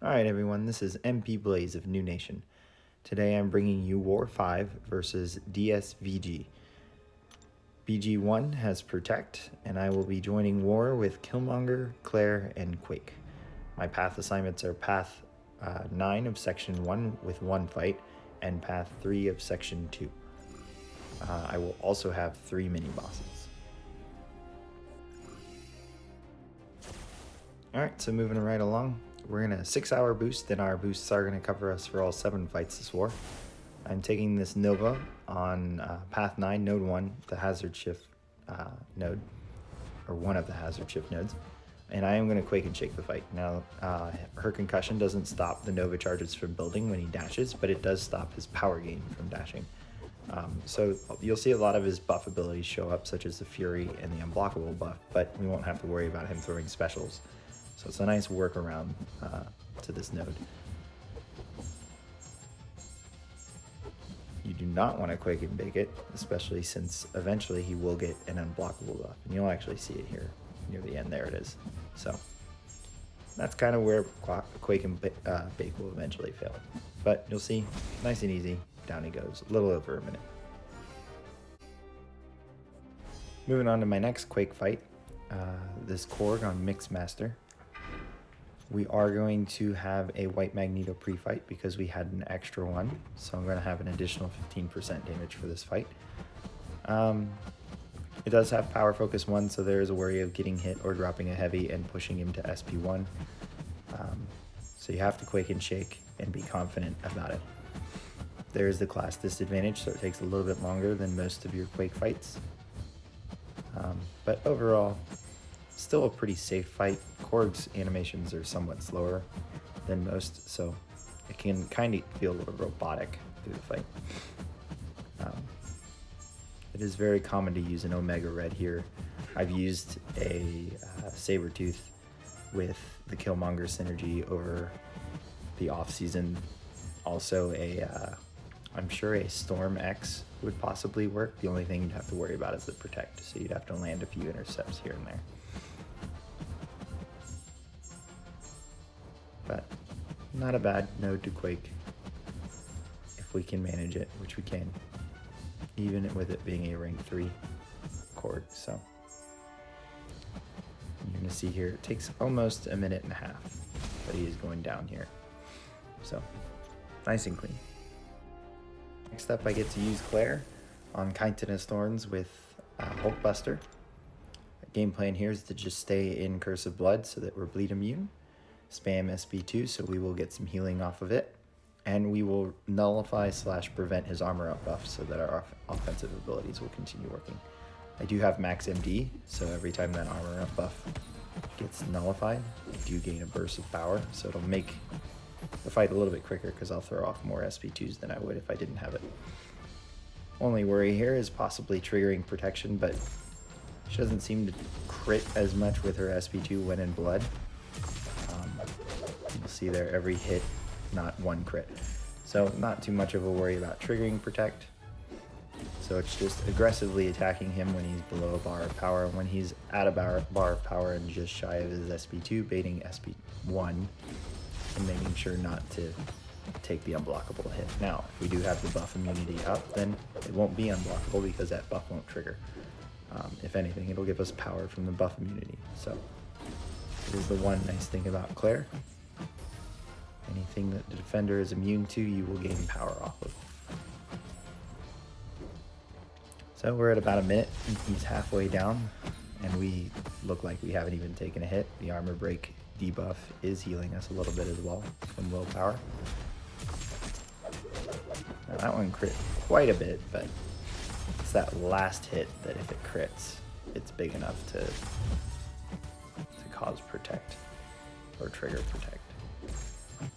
Alright everyone, this is MP Blaze of New Nation. Today I'm bringing you War 5 versus DSVG. BG1 has Protect, and I will be joining War with Killmonger, Claire, and Quake. My path assignments are Path 9 of Section 1 with 1 fight, and Path 3 of Section 2. I will also have 3 mini-bosses. Alright, so moving right along. We're in a 6-hour boost, and our boosts are going to cover us for all 7 fights this war. I'm taking this Nova on Path 9, Node 1, the Hazard Shift node, or one of the Hazard Shift nodes, and I am going to Quake and Shake the fight. Now, her concussion doesn't stop the Nova charges from building when he dashes, but it does stop his power gain from dashing. So you'll see a lot of his buff abilities show up, such as the Fury and the Unblockable buff, but we won't have to worry about him throwing specials. So it's a nice workaround to this node. You do not want to Quake and Bake it, especially since eventually he will get an unblockable buff. And you'll actually see it here near the end. There it is. So that's kind of where Quake and Bake will eventually fail. But you'll see, nice and easy, down he goes, a little over a minute. Moving on to my next Quake fight, this Korg on Mixmaster. We are going to have a White Magneto pre-fight because we had an extra one, so I'm going to have an additional 15% damage for this fight. It does have Power Focus 1, so there is a worry of getting hit or dropping a heavy and pushing him to SP1. So you have to Quake and Shake and be confident about it. There is the class disadvantage, so it takes a little bit longer than most of your Quake fights. But overall, still a pretty safe fight. Korg's animations are somewhat slower than most, so it can kind of feel a little robotic through the fight. It is very common to use an Omega Red here. I've used a Sabertooth with the Killmonger synergy over the off-season. Also I'm sure a Storm X would possibly work. The only thing you'd have to worry about is the Protect, so you'd have to land a few intercepts here and there. But not a bad node to Quake if we can manage it, which we can, even with it being a rank 3 Korg. So you're going to see here it takes almost a minute and a half, but he is going down here. So nice and clean. Next up, I get to use Claire on Chitinous Thorns with Hulkbuster. The game plan here is to just stay in Curse of Blood so that we're bleed immune. Spam SB2 so we will get some healing off of it, and we will nullify / prevent his armor up buff so that our offensive abilities will continue working. I do have max MD, so every time that armor up buff gets nullified, I do gain a burst of power, so it'll make the fight a little bit quicker because I'll throw off more SB2s than I would if I didn't have it. Only worry here is possibly triggering protection, but she doesn't seem to crit as much with her SB2 when in blood. You'll see there every hit, not one crit. So not too much of a worry about triggering Protect. So it's just aggressively attacking him when he's below a bar of power. When he's at a bar of power and just shy of his SP2, baiting SP1 and making sure not to take the unblockable hit. Now, if we do have the buff immunity up, then it won't be unblockable because that buff won't trigger. If anything, it'll give us power from the buff immunity. So it is the one nice thing about Claire. Anything that the defender is immune to, you will gain power off of. So we're at about a minute, and he's halfway down, and we look like we haven't even taken a hit. The armor break debuff is healing us a little bit as well from low power. Now that one crit quite a bit, but it's that last hit that if it crits, it's big enough to cause Protect or trigger Protect.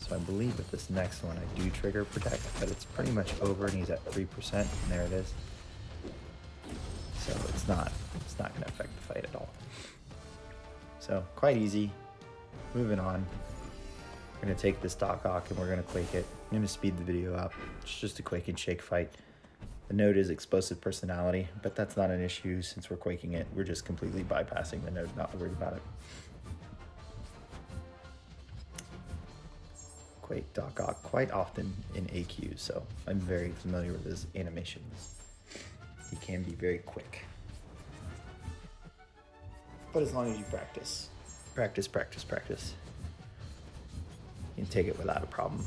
So I believe with this next one I do trigger Protect, but it's pretty much over and he's at 3%, and there it is. So it's not going to affect the fight at all. So quite easy. Moving on. We're going to take this Doc Ock and we're going to Quake it. I'm going to speed the video up. It's just a Quake and Shake fight. The node is Explosive Personality, but that's not an issue since we're Quaking it. We're just completely bypassing the node, not worried about it. Quake Doc Ock quite often in AQ, so I'm very familiar with his animations. He can be very quick. But as long as you practice, you can take it without a problem.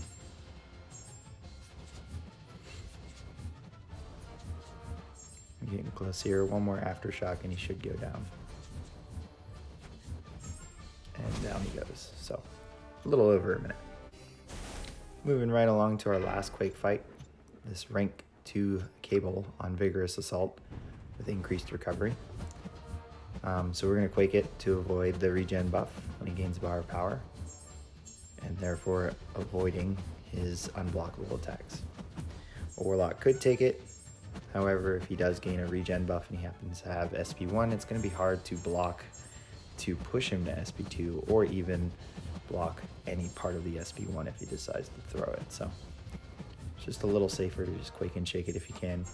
Getting close here, one more aftershock and he should go down. And down he goes, so a little over a minute. Moving right along to our last Quake fight, this rank 2 cable on Vigorous Assault with increased recovery. So we're going to Quake it to avoid the regen buff when he gains bar of power, and therefore avoiding his unblockable attacks. A Warlock could take it, however if he does gain a regen buff and he happens to have SP1, it's going to be hard to block to push him to SP2 or even block any part of the SP1 if he decides to throw it. So it's just a little safer to just Quake and shake it if you can.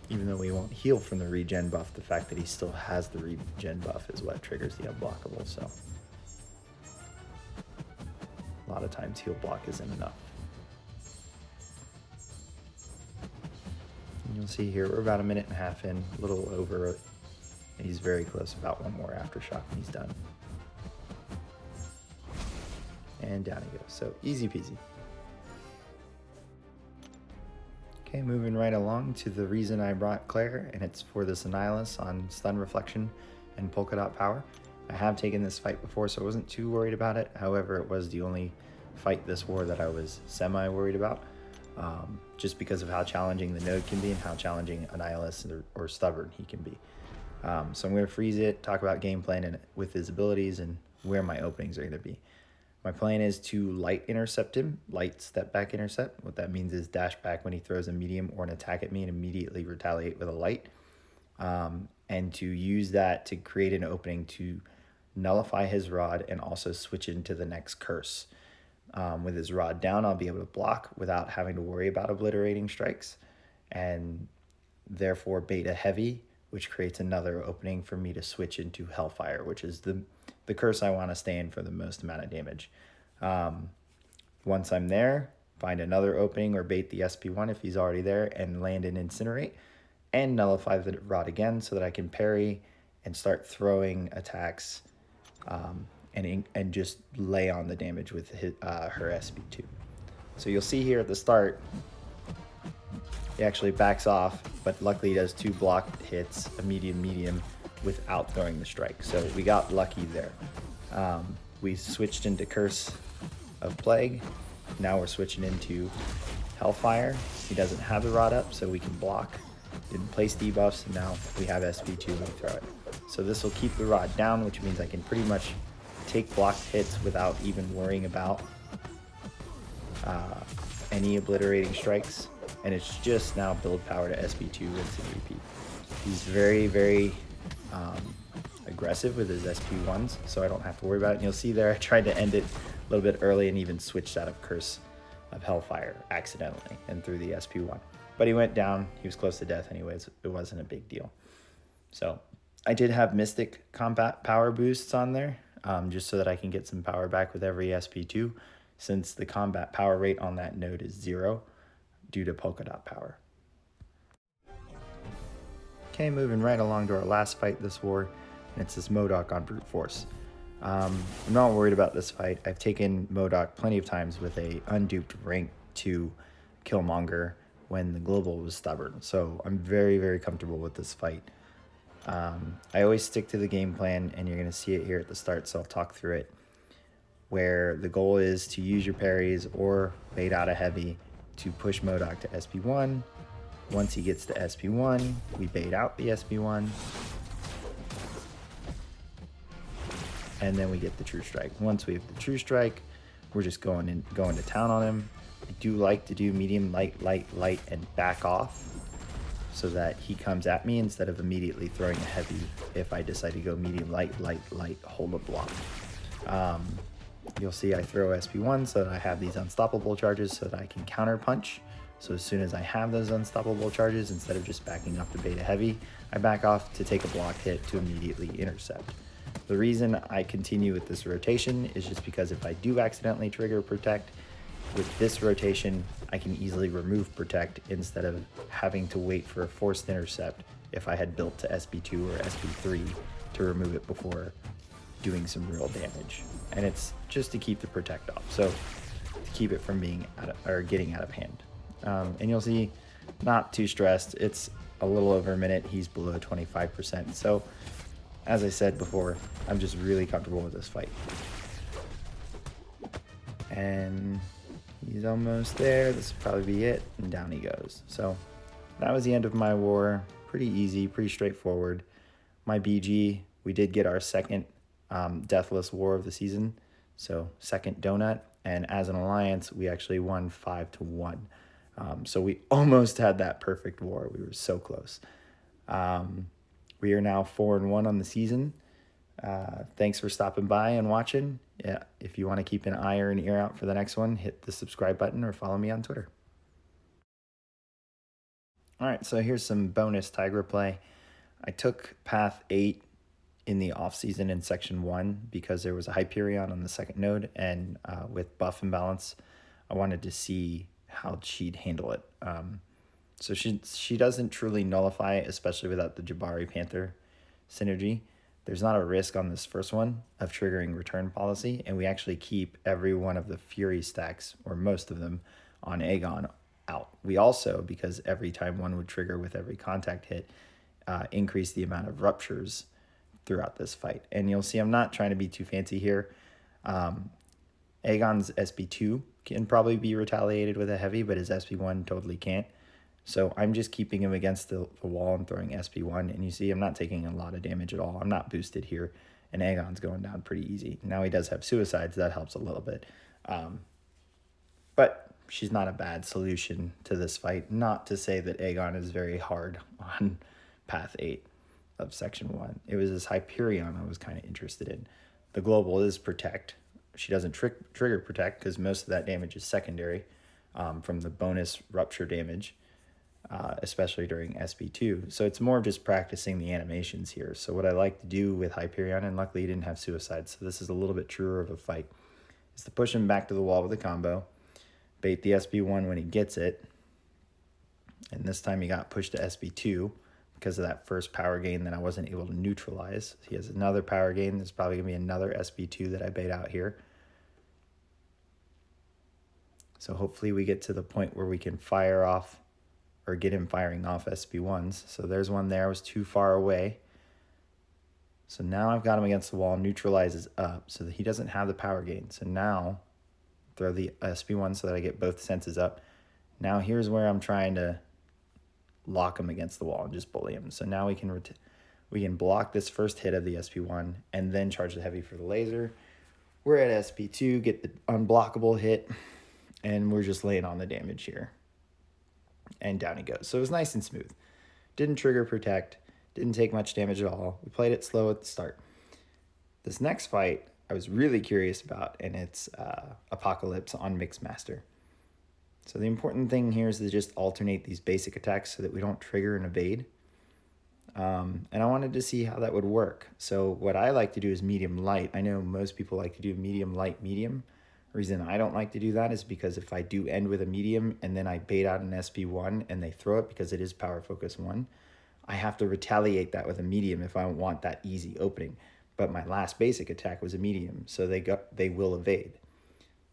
Even though we won't heal from the regen buff, the fact that he still has the regen buff is what triggers the unblockable, so a lot of times heal block isn't enough. And you'll see here we're about 1.5 minutes in, a little over it. He's very close, about one more aftershock and he's done. And down he goes, so easy peasy. Okay, moving right along to the reason I brought Claire, and it's for this Annihilus on Stun Reflection and Polka Dot Power. I have taken this fight before, so I wasn't too worried about it. However, it was the only fight this war that I was semi-worried about, just because of how challenging the node can be and how challenging Annihilus or Stubborn he can be. So I'm going to freeze it, talk about game plan and with his abilities and where my openings are going to be. My plan is to light intercept him, light step back intercept. What that means is dash back when he throws a medium or an attack at me and immediately retaliate with a light. And to use that to create an opening to nullify his rod and also switch into the next curse. With his rod down, I'll be able to block without having to worry about obliterating strikes, and therefore beta heavy, which creates another opening for me to switch into Hellfire, which is the curse I want to stay in for the most amount of damage. Once I'm there, find another opening or bait the SP1 if he's already there and land an Incinerate and nullify the rod again so that I can parry and start throwing attacks and just lay on the damage with her SP2. So you'll see here at the start, he actually backs off, but luckily he does 2 blocked hits, a medium, without throwing the strike. So we got lucky there. We switched into Curse of Plague. Now we're switching into Hellfire. He doesn't have the rod up, so we can block. Didn't place debuffs, and now we have SP2 when we throw it. So this will keep the rod down, which means I can pretty much take blocked hits without even worrying about any obliterating strikes. And it's just now build power to SP2 rinse and repeat. He's very aggressive with his SP1s, so I don't have to worry about it. And you'll see there I tried to end it a little bit early and even switched out of Curse of Hellfire accidentally and threw the SP1. But he went down. He was close to death anyways. It wasn't a big deal. So I did have Mystic combat power boosts on there, just so that I can get some power back with every SP2, since the combat power rate on that node is 0 due to Polka Dot Power. Okay, moving right along to our last fight this war, and it's this Modok on Brute Force. I'm not worried about this fight. I've taken Modok plenty of times with a unduped rank 2 Killmonger when the global was Stubborn, so I'm very comfortable with this fight. I always stick to the game plan, and you're going to see it here at the start, so I'll talk through it, where the goal is to use your parries or bait out a heavy to push Modok to SP1. Once he gets to SP1, we bait out the SP1, and then we get the True Strike. Once we have the True Strike, we're just going to town on him. I do like to do medium, light, and back off so that he comes at me instead of immediately throwing a heavy if I decide to go medium, light, hold a block. You'll see I throw SP1 so that I have these unstoppable charges so that I can counter punch. So as soon as I have those unstoppable charges, instead of just backing off the beta heavy, I back off to take a block hit to immediately intercept. The reason I continue with this rotation is just because if I do accidentally trigger protect, with this rotation, I can easily remove protect instead of having to wait for a forced intercept if I had built to SB2 or SB3 to remove it before doing some real damage. And it's just to keep the protect off, so to keep it from being getting out of hand. And you'll see, not too stressed. It's a little over a minute. He's below 25%. So as I said before, I'm just really comfortable with this fight. And he's almost there. This will probably be it. And down he goes. So that was the end of my war. Pretty easy, pretty straightforward. My BG, we did get our second deathless war of the season. So second donut. And as an alliance, we actually won 5-1. So we almost had that perfect war. We were so close. We are now 4-1 on the season. Thanks for stopping by and watching. Yeah, if you want to keep an eye or an ear out for the next one, hit the subscribe button or follow me on Twitter. All right, so here's some bonus Tigra play. I took path 8 in the off season in section 1 because there was a Hyperion on the second node, and with buff imbalance, I wanted to see how she'd handle it. So she doesn't truly nullify, especially without the Jabari Panther synergy. There's not a risk on this first one of triggering return policy, and we actually keep every one of the Fury stacks, or most of them, on Aegon out. We also, because every time one would trigger with every contact hit, increase the amount of ruptures throughout this fight. And you'll see I'm not trying to be too fancy here. Aegon's SB2 can probably be retaliated with a heavy, but his SB1 totally can't. So I'm just keeping him against the wall and throwing SB1, and you see I'm not taking a lot of damage at all. I'm not boosted here, and Aegon's going down pretty easy. Now he does have suicides, that helps a little bit. But she's not a bad solution to this fight. Not to say that Aegon is very hard on path 8 of section 1. It was this Hyperion I was kind of interested in. The global is protect. She doesn't trigger protect because most of that damage is secondary from the bonus rupture damage. Especially during SB2. So it's more of just practicing the animations here. So what I like to do with Hyperion, and luckily he didn't have suicide, so this is a little bit truer of a fight, is to push him back to the wall with a combo, bait the SB1 when he gets it, and this time he got pushed to SB2 because of that first power gain that I wasn't able to neutralize. He has another power gain. There's probably going to be another SB2 that I bait out here. So hopefully we get to the point where we can fire off or get him firing off SB1s. So there's one there. I was too far away. So now I've got him against the wall, neutralizes up so that he doesn't have the power gain. So now throw the SB1 so that I get both senses up. Now here's where I'm trying to lock him against the wall and just bully him. So now we can block this first hit of the SB1 and then charge the heavy for the laser. We're at SB2, get the unblockable hit, and we're just laying on the damage here. And down he goes. So it was nice and smooth. Didn't trigger protect. Didn't take much damage at all. We played it slow at the start. This next fight I was really curious about, and it's Apocalypse on Mixmaster. So the important thing here is to just alternate these basic attacks so that we don't trigger and evade. And I wanted to see how that would work. So what I like to do is medium light. I know most people like to do medium light medium. Reason I don't like to do that is because if I do end with a medium and then I bait out an SB1 and they throw it because it is power focus 1, I have to retaliate that with a medium if I want that easy opening. But my last basic attack was a medium, so they will evade.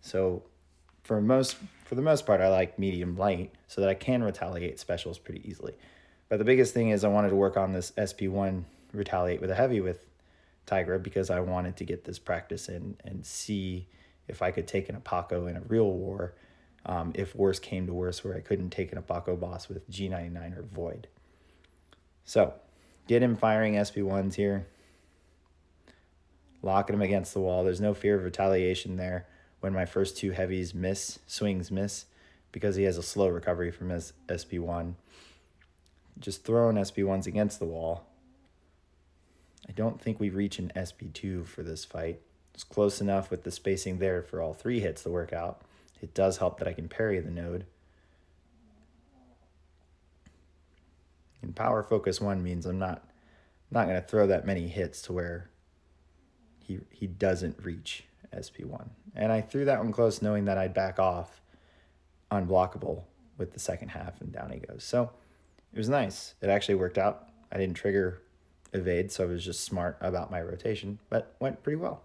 So for the most part, I like medium light so that I can retaliate specials pretty easily. But the biggest thing is I wanted to work on this SB1 retaliate with a heavy with Tigra because I wanted to get this practice in and see if I could take an Apoco in a real war, if worse came to worse where I couldn't take an Apoco boss with G99 or Void. So, get him firing SB1s here. Locking him against the wall. There's no fear of retaliation there when my first two heavies swings miss, because he has a slow recovery from his SB1. Just throwing SB1s against the wall. I don't think we reach an SB2 for this fight. It's close enough with the spacing there for all 3 hits to work out. It does help that I can parry the node. And power focus 1 means I'm not going to throw that many hits to where he doesn't reach SP1. And I threw that one close knowing that I'd back off unblockable with the second half, and down he goes. So it was nice. It actually worked out. I didn't trigger evade, so I was just smart about my rotation, but went pretty well.